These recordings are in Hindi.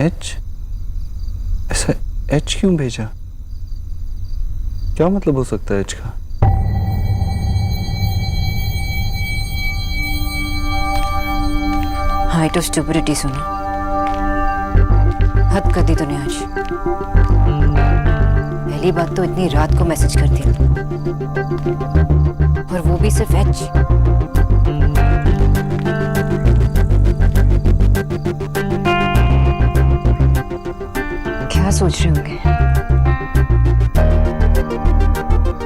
एच? ऐसा एच क्यों भेजा? क्या मतलब हो सकता है एच का? हाइट ऑफ स्टुपिडिटी सुना, हद कर दी तूने आज। पहली बात तो इतनी रात को मैसेज करती है, और वो भी सिर्फ एच। क्या सोच रहे होंगे?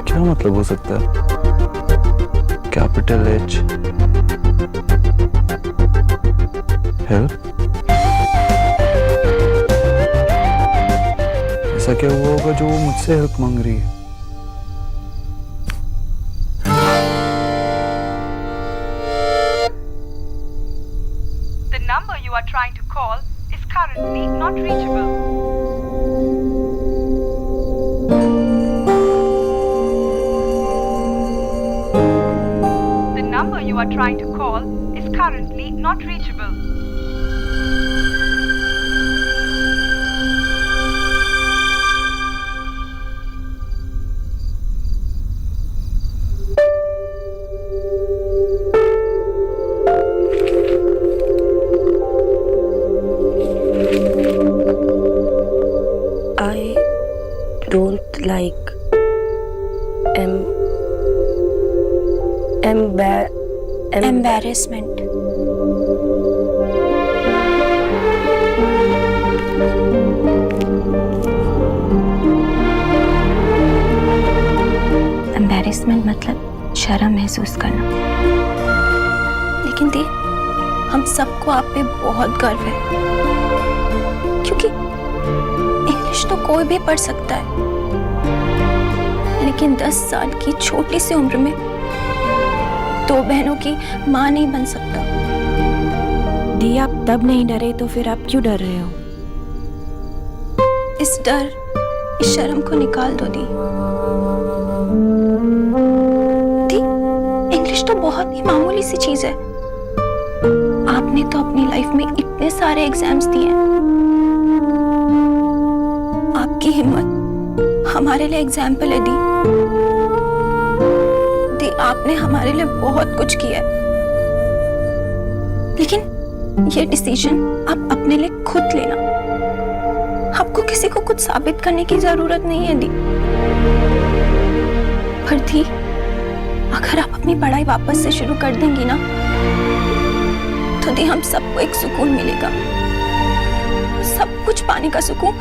क्या मतलब हो सकता है? Capital H, help? ऐसा क्या हुआ होगा जो वो मुझसे हेल्प मांग रही है? The number you are trying to call is currently not reachable. The number you are trying to call is currently not reachable. I don't like embarrassment. Embarrassment मतलब शर्म महसूस करना। लेकिन दी, हम सबको आप पे बहुत गर्व है, क्योंकि इंग्लिश तो कोई भी पढ़ सकता है, लेकिन 10 साल की छोटी सी उम्र में 2 बहनों की माँ नहीं बन सकता। दी, आप तब नहीं डरे तो फिर आप क्यों डर रहे हो? इस शर्म को निकाल दो दी। इंग्लिश तो बहुत ही मामूली सी चीज है। आपने तो अपनी लाइफ में इतने सारे एग्जाम्स दिए हैं। आपकी हिम्मत हमारे लिए एग्जाम्पल है दी। आपने हमारे लिए बहुत कुछ किया है, लेकिन ये डिसीजन आप अपने लिए खुद लेना। आपको किसी को कुछ साबित करने की जरूरत नहीं है दी। पर दी, अगर आप अपनी पढ़ाई वापस से शुरू कर देंगी ना, तो दी हम सबको एक सुकून मिलेगा, सब कुछ पाने का सुकून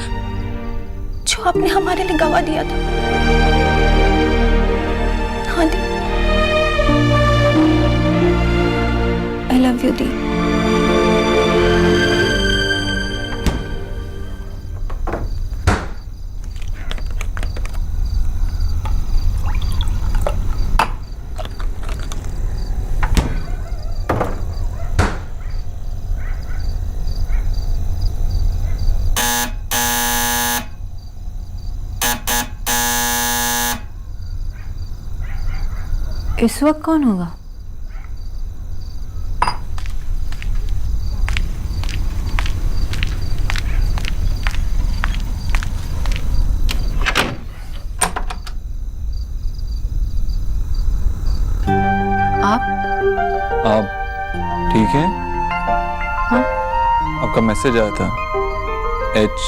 जो आपने हमारे लिए गवा दिया था। हाँ दी, I love you, दी। इस वक्त कौन होगा? आप ठीक हैं? हाँ? आपका मैसेज आया था एच।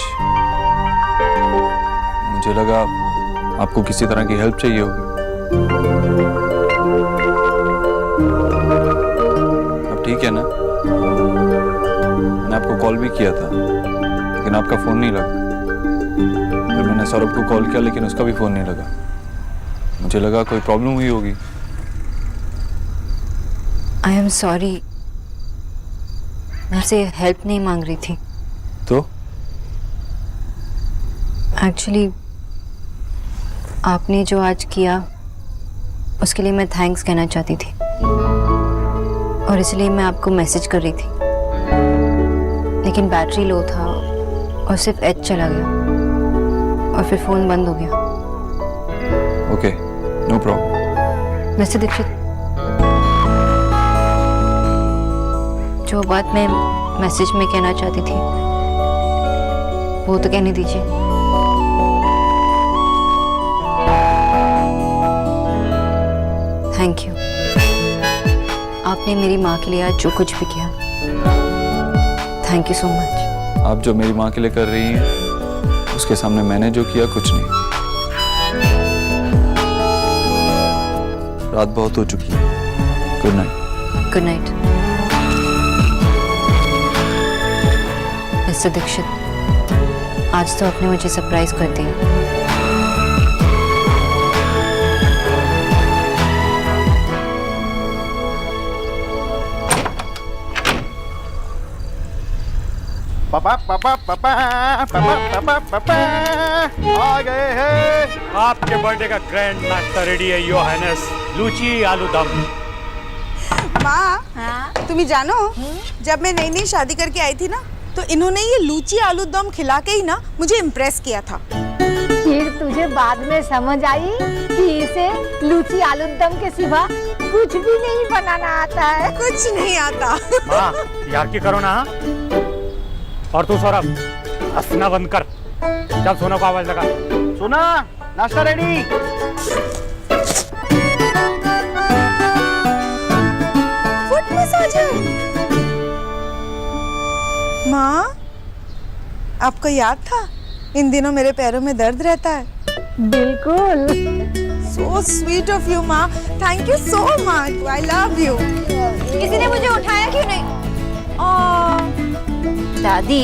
मुझे लगा आपको किसी तरह की हेल्प चाहिए होगी। आप ठीक है ना? मैंने आपको कॉल भी किया था, लेकिन आपका फोन नहीं लगा। फिर मैंने सौरभ को कॉल किया, लेकिन उसका भी फोन नहीं लगा। मुझे लगा कोई प्रॉब्लम हुई होगी। आई एम सॉरी, मैं आपसे हेल्प नहीं मांग रही थी। तो एक्चुअली आपने जो आज किया उसके लिए मैं थैंक्स कहना चाहती थी, और इसलिए मैं आपको मैसेज कर रही थी, लेकिन बैटरी लो था और सिर्फ एच चला गया और फिर फोन बंद हो गया। Okay, no problem. वैसे दीक्षित, जो बात मैं मैसेज में कहना चाहती थी वो तो कहने दीजिए। थैंक यू, आपने मेरी माँ के लिए आज जो कुछ भी किया, थैंक यू सो मच। आप जो मेरी माँ के लिए कर रही हैं उसके सामने मैंने जो किया कुछ नहीं। रात बहुत हो चुकी है। Good night. Good night mister Dikshit, आज तो आपने मुझे सरप्राइज कर दिया। पापा पापा पापा पापा पापा पापा आ गए हैं। आपके बर्थडे का ग्रैंड नाश्ता रेडी है योर हाइनेस। लूची आलू दम। माँ, तुम्हें जानो जब मैं नई नई शादी करके आई थी ना, तो इन्होंने ये लूची आलू दम खिला के ही ना मुझे इम्प्रेस किया था। फिर तुझे बाद में समझ आई कि इसे लूची आलू दम के सिवा कुछ भी नहीं बनाना आता है। कुछ नहीं आता। माँ यार की करो ना। और तू सौरभ हंसना बंद कर। जब सोना को आवाज लगा। सोना, नाश्ता रेडी। Foot massager. माँ, आपको याद था इन दिनों मेरे पैरों में दर्द रहता है? बिल्कुल। So sweet of you, माँ। Thank you so much. I love you. किसी ने मुझे उठाया क्यों नहीं? दादी,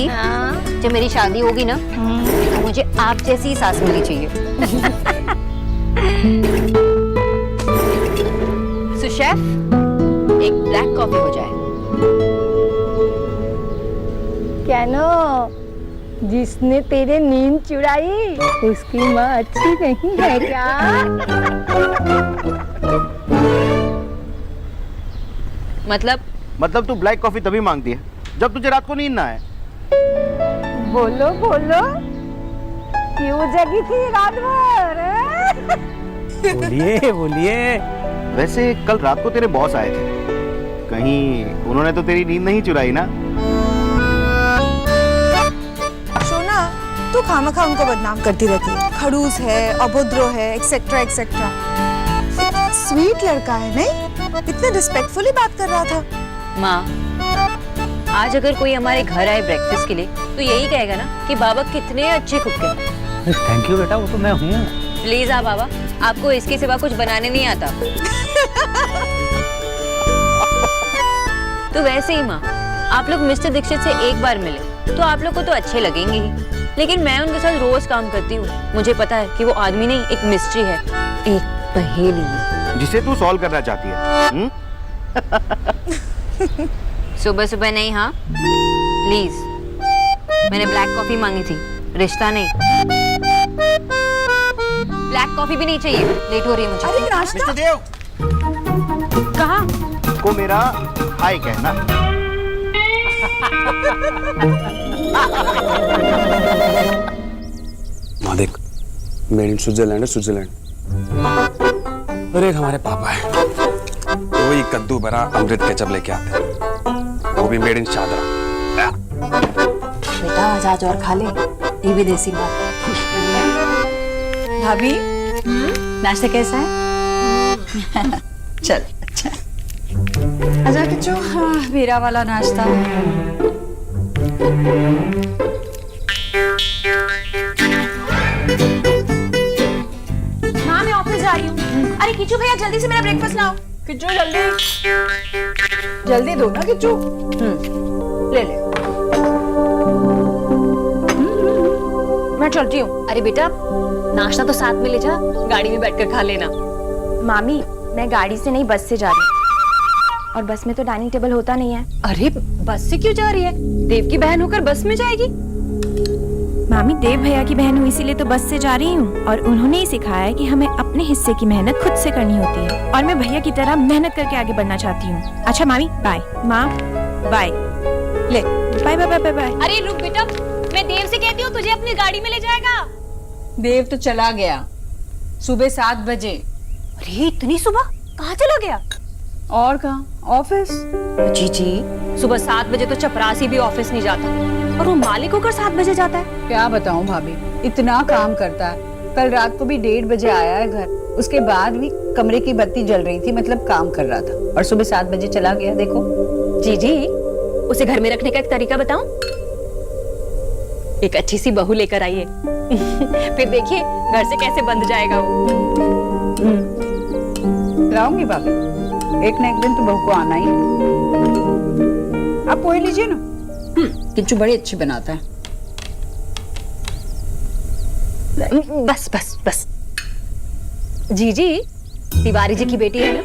जब मेरी शादी होगी ना, तो मुझे आप जैसी ही सास मिलनी चाहिए। सो शेफ, एक ब्लैक कॉफी हो जाए। क्या नो, जिसने तेरे नींद चुराई उसकी माँ अच्छी नहीं है क्या? मतलब तू ब्लैक कॉफी तभी मांगती है जब तुझे रात को नींद ना आए। बोलो बोलो, क्यों जगी थी रात भर? बोलिए बोलिए। वैसे कल रात को तेरे बॉस आए थे, कहीं उन्होंने तो तेरी नींद नहीं चुराई ना? सोना, तू खामखा उनको बदनाम करती रहती है। खड़ूस है, अभद्र है, एक्सेट्रा एक्सेट्रा। स्वीट लड़का है नहीं? इतने रिस्पेक्टफुली बात कर रहा था। माँ, आज अगर कोई हमारे घर आए ब्रेकफास्ट के लिए तो यही कहेगा ना कि बाबा कितने अच्छे कुक हैं। थैंक यू बेटा, वो तो मैं हूँ। प्लीज बाबा, आपको इसके सिवा कुछ बनाने नहीं आता। तो वैसे ही माँ, आप लोग मिस्टर दीक्षित से एक बार मिले तो आप लोग को तो अच्छे लगेंगे ही, लेकिन मैं उनके साथ रोज काम करती हूँ। मुझे पता है कि वो आदमी नहीं, एक मिस्ट्री है, एक पहेली जिसे तू सॉल्व करना चाहती है। सुबह सुबह नहीं। हाँ प्लीज, मैंने ब्लैक कॉफी मांगी थी, रिश्ता नहीं। ब्लैक कॉफी भी नहीं चाहिए, लेट हो रही है मुझे। अरे नाश्ता। मिस्टर देव, कहाँ? को मेरा हाय कहना। माँ देख, मेड इन स्विट्जरलैंड है, स्विट्जरलैंड। और एक हमारे पापा है, वही कद्दू भरा अमृत केचप लेके आते हैं, वो भी मेड इन चादरा। बेटा आज और खा ले, ये भी देसी बात। भाभी, नाश्ता कैसा है? चल अच्छा। अच्छा किच्चू, मेरा वाला नाश्ता। माँ मैं ऑफिस जा रही हूँ। अरे किचू भैया जल्दी से मेरा ब्रेकफास्ट लाओ। किच्चू जल्दी दो ना किच्चू। ले ले। मैं चलती हूँ। अरे बेटा, नाश्ता तो साथ में ले जा, गाड़ी में बैठकर खा लेना। मामी मैं गाड़ी से नहीं बस से जा रही हूँ, और बस में तो डाइनिंग टेबल होता नहीं है। अरे बस से क्यों जा रही है? देव की बहन होकर बस में जाएगी? मामी देव भैया की बहन हूँ इसीलिए तो बस से जा रही हूँ, और उन्होंने ही सिखाया है कि हमें अपने हिस्से की मेहनत खुद से करनी होती है, और मैं भैया की तरह मेहनत करके आगे बढ़ना चाहती हूँ। अच्छा मामी बाय। माँ बाय। ले बाय बाय बाय बाय। अरे रुक बेटा, मैं देव से कहती हूँ तुझे अपनी गाड़ी में ले जाएगा। देव तो चला गया सुबह 7 बजे। अरे इतनी सुबह कहाँ चला गया? और कहाँ? ऑफिस? जी जी, सुबह 7 बजे तो चपरासी भी ऑफिस नहीं जाता और वो मालिक होकर 7 बजे जाता है। क्या बताऊं भाभी, इतना काम करता है। कल रात को भी 1:30 बजे आया है घर, उसके बाद भी कमरे की बत्ती जल रही थी, मतलब काम कर रहा था, और सुबह 7 बजे चला गया। देखो जी जी, उसे घर में रखने का एक तरीका बताऊं? एक अच्छी सी बहू लेकर आइए फिर देखिए घर से कैसे बंद जाएगा वो। लाऊंगी भाभी, एक ना एक दिन तो बहू को आना ही है। आप पोहे लीजिए ना, किच्चू बड़ी अच्छी बनाता है। बस बस बस। जी जी, तिवारी जी की बेटी है ना,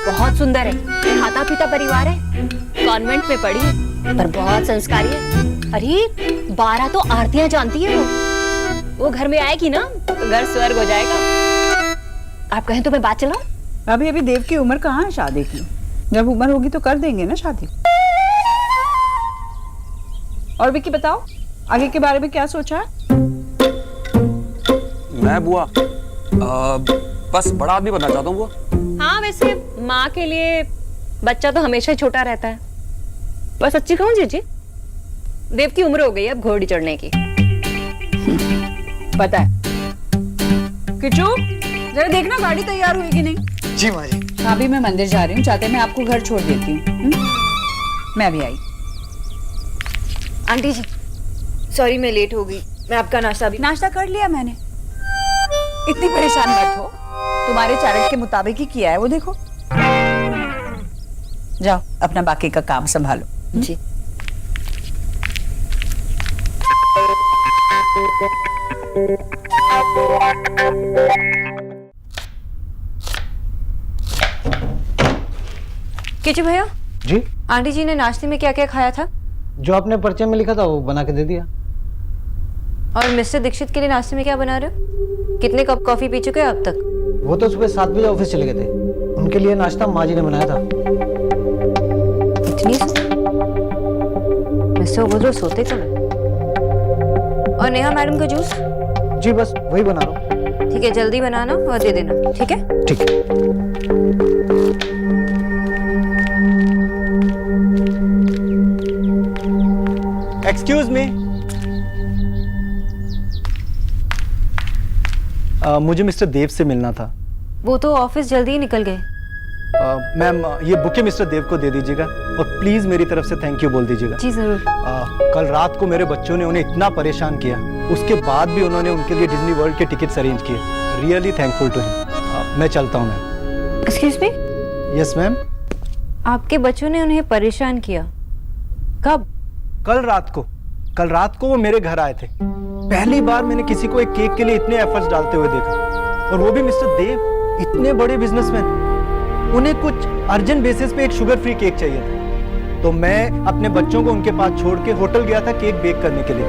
बहुत सुंदर है, खाता पीता परिवार है, कॉन्वेंट में पढ़ी है, पर बहुत संस्कारी है। अरे 12 तो आरतियां जानती है वो घर में आएगी ना तो घर स्वर्ग हो जाएगा। आप कहें तो मैं बात चलाऊं? अभी देव की उम्र कहाँ है शादी की? जब उम्र होगी तो कर देंगे ना शादी। और विक्की बताओ, आगे के बारे में क्या सोचा है? मैं बुआ बस बड़ा आदमी बनना चाहता हूँ बुआ। हाँ, वैसे माँ के लिए बच्चा तो हमेशा ही छोटा रहता है। बस सच्ची कहूँ जीजी, देव की उम्र हो गई अब घोड़ी चढ़ने की। पता है। किच्चू, जरा देखना गाड़ी तैयार हुई कि नहीं। जी माँ जी। अभी मैं मंदिर जा रही हूँ, चाहते मैं आपको घर छोड़ देती हूँ। मैं भी आई। आंटी जी सॉरी, मैं लेट हो गई। मैं आपका नाश्ता भी नाश्ता कर लिया मैंने। इतनी परेशान मत हो, तुम्हारे चार्ट के मुताबिक ही किया है वो, देखो। जाओ अपना बाकी का काम संभालो। जी। किचू भैया जी, आंटी जी ने नाश्ते में क्या क्या खाया था? जो आपने पर्चे में लिखा था वो बना के दे दिया। और मिस्टर दीक्षित के लिए नाश्ते में क्या बना रहे हो? कितने कप कॉफी पी चुके हो अब तक? वो तो सुबह 7 बजे ऑफिस चले गए थे, उनके लिए नाश्ता माँ जी ने बनाया था। इतनी मिस्टर उबद्रो सोते कब है? और नेहा मैडम का जूस? जी बस वही बना रहा हूँ। ठीक है, जल्दी बनाना और दे देना, ठीक है? ठीक है। एक्सक्यूज मी, मुझे मिस्टर देव से मिलना था। वो तो ऑफिस जल्दी ही निकल गए। मैम ये बुके मिस्टर देव को दे दीजिएगा और प्लीज मेरी तरफ से थैंक यू बोल दीजिएगा। जी जरूर। कल रात को मेरे बच्चों ने उन्हें इतना परेशान किया, उसके बाद भी उन्होंने उनके लिए डिज्नी वर्ल्ड के टिकट्स अरेंज किए। Really thankful to him. मैं चलता हूँ ma'am. Excuse me? Yes ma'am. आपके बच्चों ने उन्हें परेशान किया कब? कल रात को वो मेरे घर आए थे। पहली बार मैंने किसी को एक केक के लिए इतने एफर्ट्स डालते हुए देखा, और वो भी मिस्टर देव, इतने बड़े बिजनेसमैन। उन्हें कुछ अर्जेंट बेसिस पे एक शुगर फ्री केक चाहिए था, तो मैं अपने बच्चों को उनके पास छोड़ के होटल गया था केक बेक करने के लिए।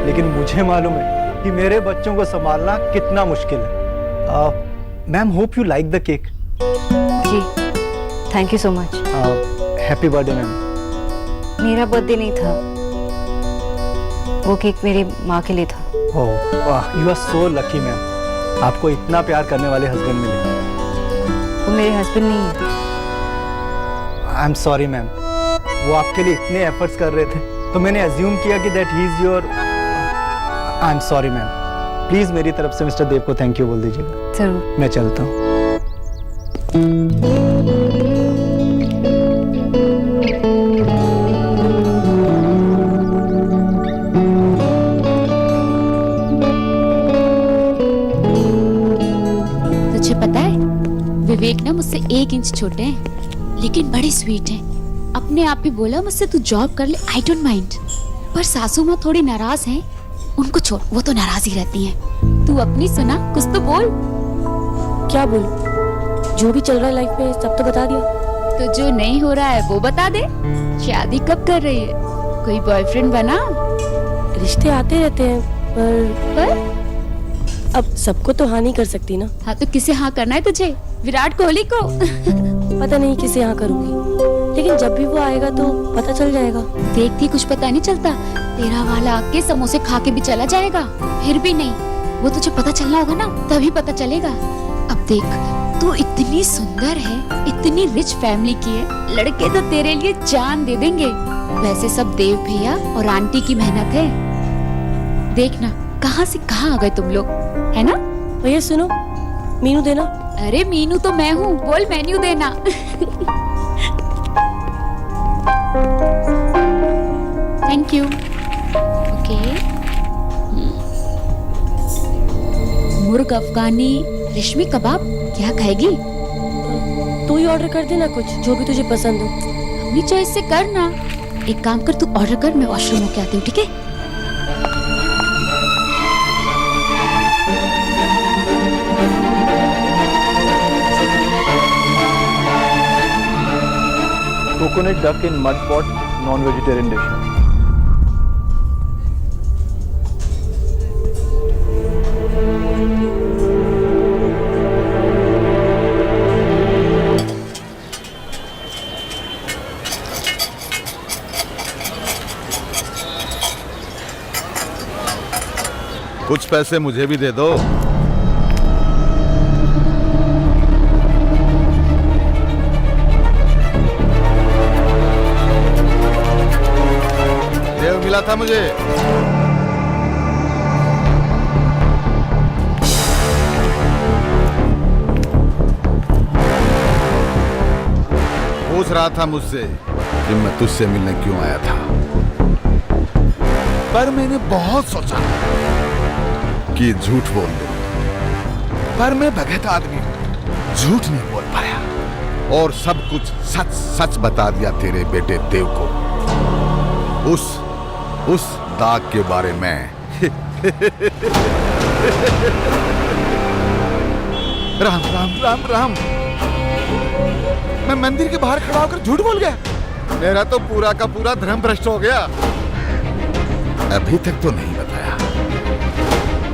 लेकिन मुझे मालूम है कि मेरे बच्चों को संभालना कितना मुश्किल है। Ma'am hope you like the cake. जी thank you so much. Happy birthday ma'am. मेरा बर्थडे नहीं था, वो केक मेरी माँ के लिए था। ओह वाह, you are so lucky ma'am, आपको इतना प्यार करने वाले हस्बैंड मिले। वो मेरे हस्बैंड नहीं है। आई एम सॉरी मैम, वो आपके लिए इतने एफर्ट्स कर रहे थे तो मैंने अज्यूम किया कि that he is your. I am sorry ma'am, please मेरी तरफ से मिस्टर देव को थैंक यू बोल दीजिएगा। जरूर। मैं चलता हूँ। तुझे पता है विवेक ना मुझसे 1 इंच छोटे हैं, लेकिन बड़े स्वीट हैं। अपने आप ही बोला मुझसे तू जॉब कर ले, आई डोंट माइंड। पर सासू माँ थोड़ी नाराज हैं, उनको छोड़, वो तो नाराज ही रहती हैं। तू अपनी सुना, कुछ तो बोल। क्या बोल? जो भी चल रहा है लाइफ में सब तो बता दिया। तो जो नहीं हो रहा है वो बता दे। शादी कब कर रही है? कोई बॉयफ्रेंड बना? रिश्ते आते रहते हैं, पर अब सबको तो हाँ नहीं कर सकती ना। हाँ तो किसे हाँ करना है तुझे? विराट कोहली को? पता नहीं किसे हाँ करूंगी, लेकिन जब भी वो आएगा तो पता चल जाएगा। देखती कुछ पता नहीं चलता, तेरा वाला आके समोसे खा के भी चला जाएगा। फिर भी नहीं, वो तुझे पता चलना होगा ना, तभी पता चलेगा। अब देख, तू तू इतनी सुंदर है, इतनी रिच फैमिली की है, लड़के तो तेरे लिए जान दे देंगे। वैसे सब देव भैया और आंटी की मेहनत है। देखना कहाँ से कहाँ आ गए तुम लोग, है ना? भैया सुनो, मीनू देना। अरे मीनू तो मैं हूँ, बोल मेन्यू देना। Thank you. ओके, मुर्ग अफगानी रेशमी कबाब क्या खाएगी? तू ही ऑर्डर कर देना कुछ जो भी तुझे पसंद हो। अपनी चॉइस से कर ना। एक काम कर, तू ऑर्डर कर, मैं वॉशरूम होके आती हूँ, ठीक है? Coconut duck in mud pot, non vegetarian dish. कुछ पैसे मुझे भी दे दो। देव मिला था मुझे। पूछ रहा था मुझसे कि मैं तुझसे मिलने क्यों आया था, पर मैंने बहुत सोचा कि झूठ बोल दूं, पर मैं भगत आदमी हूं, झूठ नहीं बोल पाया और सब कुछ सच सच बता दिया तेरे बेटे देव को, उस दाग के बारे में। राम राम राम राम, मैं मंदिर के बाहर खड़ा होकर झूठ बोल गया। मेरा तो पूरा का पूरा धर्म भ्रष्ट हो गया। अभी तक तो नहीं बताया,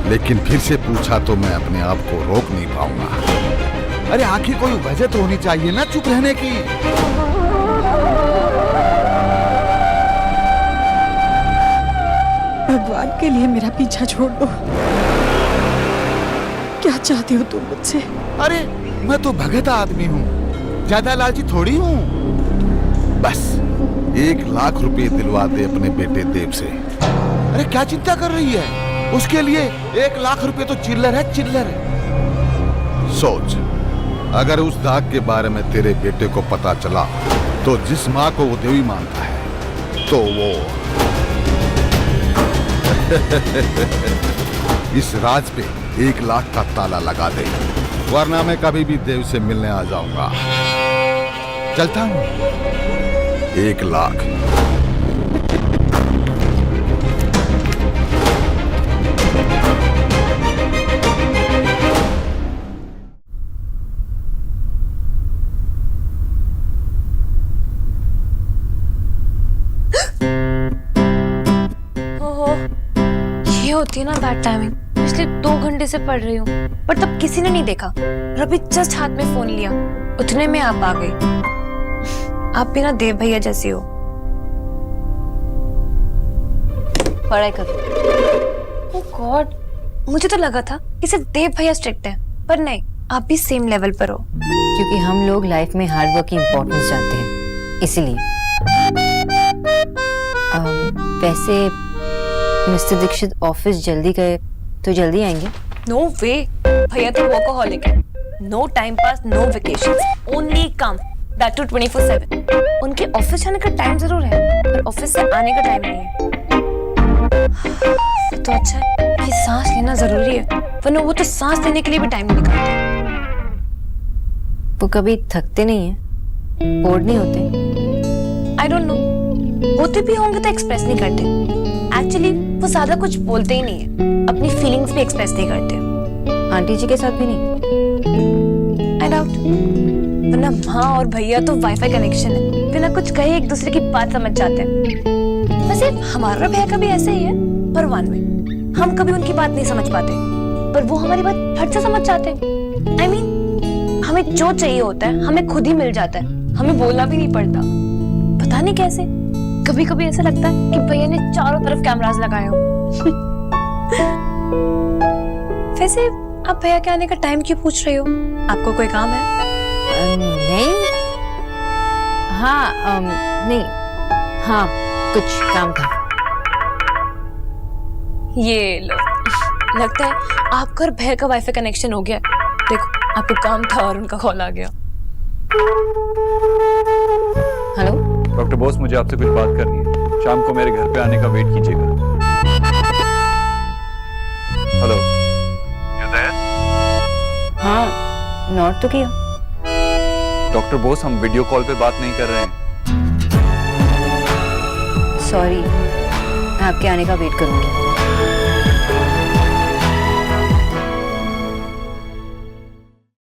लेकिन फिर से पूछा तो मैं अपने आप को रोक नहीं पाऊंगा। अरे आखिर कोई वजह तो होनी चाहिए ना चुप रहने की। भगवान के लिए मेरा पीछा छोड़ दो। क्या चाहती हो तुम मुझसे? अरे मैं तो भगत आदमी हूँ, ज्यादा लालची थोड़ी हूँ। बस 1 लाख रुपए दिलवा दे अपने बेटे देव से। अरे क्या चिंता कर रही है, उसके लिए 1 लाख रुपए तो चिल्लर है, चिल्लर। सोच, अगर उस दाग के बारे में तेरे बेटे को पता चला तो जिस माँ को वो देवी मानता है तो वो इस राज पे 1 लाख का ताला लगा दे, वरना मैं कभी भी देव से मिलने आ जाऊंगा। चलता हूँ। 1 लाख। होती है ना बैड टाइमिंग। पिछले 2 घंटे से पढ़ रही हूँ, पर तब किसी ने नहीं देखा और अभी जस्ट हाथ में फोन लिया, उतने में आप आ गई। आप भी ना देव भैया जैसी हो। पढ़ाई कर। ओह गॉड, मुझे तो लगा था कि सिर्फ देव भैया स्ट्रिक्ट है, पर नहीं, आप भी सेम लेवल पर हो। क्योंकि हम लोग लाइफ में हार्ड वर्क की इम्पोर्टेंस जानते हैं, इसीलिए। वैसे मिस्टर दीक्षित ऑफिस जल्दी गए तो जल्दी आएंगे? नो वे, भैया तो वर्कहॉलिक है। No time pass, no vacations, only काम, दैट टू 24/7। उनके ऑफिस जाने का टाइम जरूर है, पर ऑफिस से आने का टाइम नहीं है। तो अच्छा है कि सांस लेना जरूरी है, वरना वो तो सांस लेने के लिए भी टाइम नहीं निकालते। वो कभी थकते नहीं है? बोर्ड नहीं होते? आई डोंट नो, होते भी होंगे तो एक्सप्रेस नहीं करते। एक्चुअली वो ज्यादा कुछ बोलते ही नहीं है, अपनी फीलिंग्स भी एक्सप्रेस नहीं करते। आंटी जी के साथ भी नहीं? आई डाउट, वरना माँ और भैया तो वाईफाई कनेक्शन है, बिना कुछ कहे एक दूसरे की बात समझ जाते हैं। वैसे हमारा भैया का भी ऐसे ही है, पर वन में हम कभी उनकी बात नहीं समझ पाते, पर वो हमारी बात फट से समझ जाते हैं। आई मीन, हमें जो चाहिए होता है हमें खुद ही मिल जाता है, हमें बोलना भी नहीं पड़ता। पता नहीं कैसे, कभी कभी ऐसा लगता है कि भैया ने चारों तरफ कैमरास लगाए हो। वैसे आप भैया के आने का टाइम क्यों पूछ रही हो? आपको कोई काम है? नहीं, हाँ नहीं, हाँ कुछ काम था। ये लो, लगता है आपका और भैया का वाईफाई कनेक्शन हो गया। देखो, आपको काम था और उनका कॉल आ गया। हेलो डॉक्टर बोस, मुझे आपसे कुछ बात करनी है। शाम को मेरे घर पे आने का वेट कीजिएगा। हेलो, हाँ, नोट तो किया। डॉक्टर बोस, हम वीडियो कॉल पे बात नहीं कर रहे हैं। सॉरी, मैं आपके आने का वेट करूंगी।